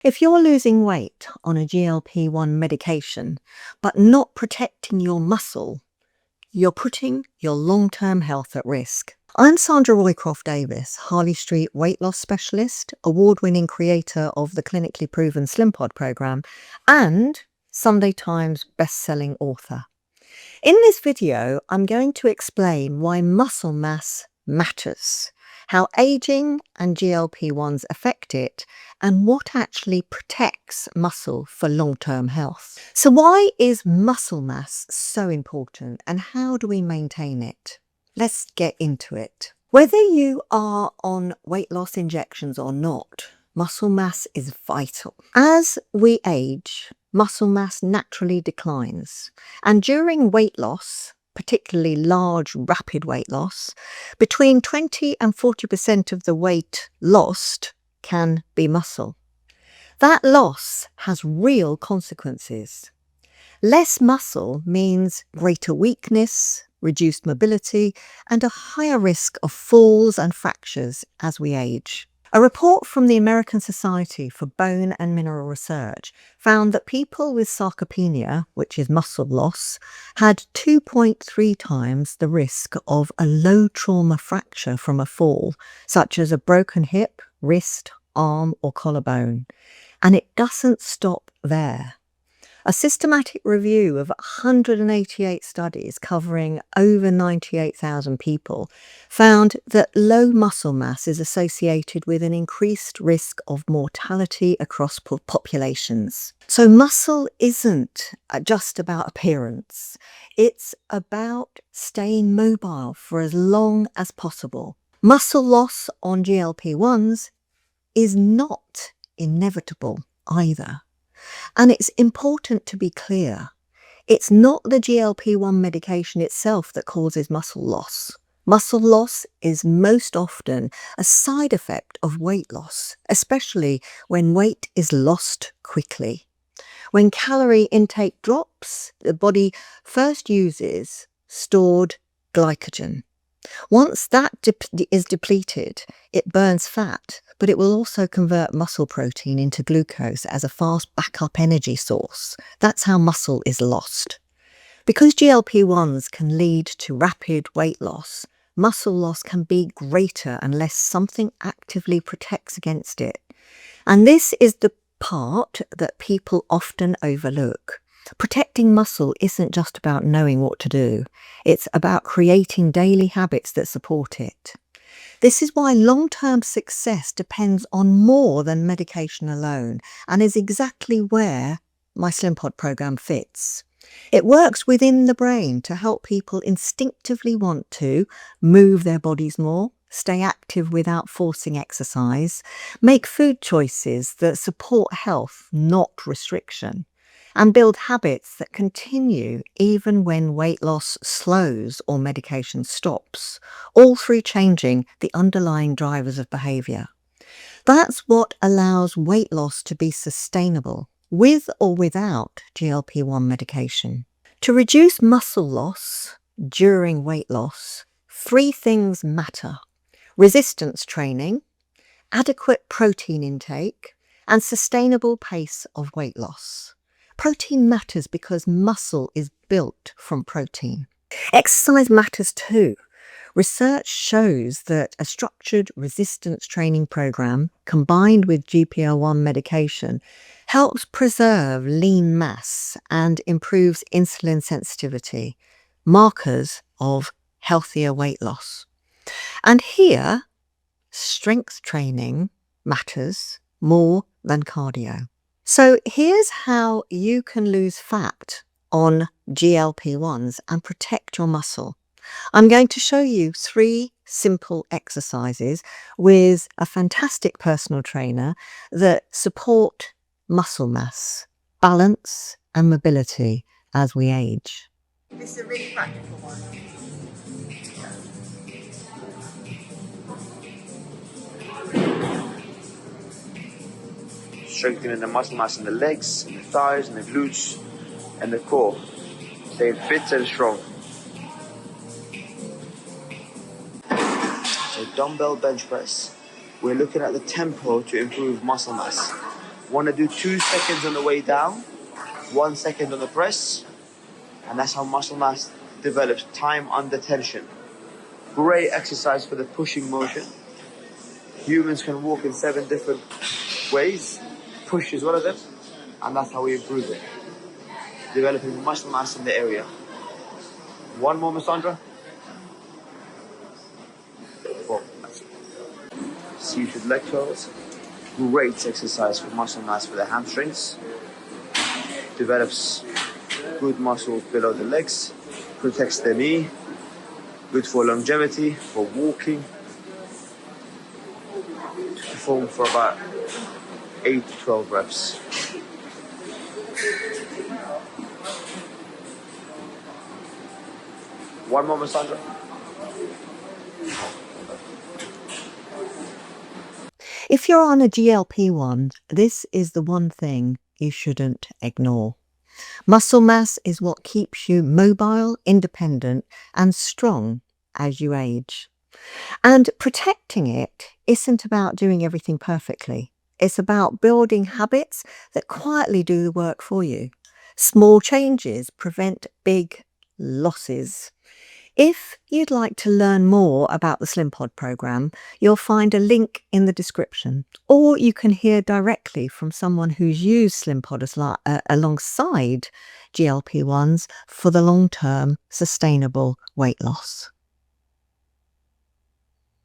If you're losing weight on a GLP-1 medication, but not protecting your muscle, you're putting your long-term health at risk. I'm Sandra Roycroft-Davis, Harley Street weight loss specialist, award-winning creator of the clinically proven Slim Pod program, and Sunday Times best-selling author. In this video, I'm going to explain why muscle mass matters, how aging and GLP-1s affect it, and what actually protects muscle for long-term health. So why is muscle mass so important, and how do we maintain it? Let's get into it. Whether you are on weight loss injections or not, muscle mass is vital. As we age, muscle mass naturally declines, and during weight loss, particularly large, rapid weight loss, between 20 and 40% of the weight lost can be muscle. That loss has real consequences. Less muscle means greater weakness, reduced mobility, and a higher risk of falls and fractures as we age. A report from the American Society for Bone and Mineral Research found that people with sarcopenia, which is muscle loss, had 2.3 times the risk of a low trauma fracture from a fall, such as a broken hip, wrist, arm, or collarbone. And it doesn't stop there. A systematic review of 188 studies covering over 98,000 people found that low muscle mass is associated with an increased risk of mortality across populations. So muscle isn't just about appearance. It's about staying mobile for as long as possible. Muscle loss on GLP-1s is not inevitable either. And it's important to be clear, it's not the GLP-1 medication itself that causes muscle loss. Muscle loss is most often a side effect of weight loss, especially when weight is lost quickly. When calorie intake drops, the body first uses stored glycogen. Once that is depleted, it burns fat, but it will also convert muscle protein into glucose as a fast backup energy source. That's how muscle is lost. Because GLP-1s can lead to rapid weight loss, muscle loss can be greater unless something actively protects against it. And this is the part that people often overlook. Protecting muscle isn't just about knowing what to do. It's about creating daily habits that support it. This is why long-term success depends on more than medication alone, and is exactly where my Slim Pod program fits. It works within the brain to help people instinctively want to move their bodies more, stay active without forcing exercise, make food choices that support health, not restriction, and build habits that continue even when weight loss slows or medication stops, all through changing the underlying drivers of behaviour. That's what allows weight loss to be sustainable, with or without GLP-1 medication. To reduce muscle loss during weight loss, 3 things matter: resistance training, adequate protein intake, and sustainable pace of weight loss. Protein matters because muscle is built from protein. Exercise matters too. Research shows that a structured resistance training program combined with GLP-1 medication helps preserve lean mass and improves insulin sensitivity, markers of healthier weight loss. And here, strength training matters more than cardio. So here's how you can lose fat on GLP-1s and protect your muscle. I'm going to show you 3 simple exercises with a fantastic personal trainer that support muscle mass, balance, and mobility as we age. This is a really practical one. Strengthening the muscle mass in the legs, in the thighs, and the glutes, and the core. Staying fit and strong. So dumbbell bench press. We're looking at the tempo to improve muscle mass. Want to do 2 seconds on the way down, 1 second on the press, and that's how muscle mass develops, time under tension. Great exercise for the pushing motion. Humans can walk in 7 different ways. Push is one of them, and that's how we improve it. Developing muscle mass in the area. One more, Miss Sandra. 4. Seated leg curls. Great exercise for muscle mass for the hamstrings. Develops good muscles below the legs. Protects the knee. Good for longevity, for walking. Perform for about 8 to 12 reps. One more, Miss Sandra. If you're on a GLP-1, this is the one thing you shouldn't ignore. Muscle mass is what keeps you mobile, independent, and strong as you age. And protecting it isn't about doing everything perfectly. It's about building habits that quietly do the work for you. Small changes prevent big losses. If you'd like to learn more about the SlimPod program, you'll find a link in the description, or you can hear directly from someone who's used SlimPod alongside GLP-1s for the long-term sustainable weight loss.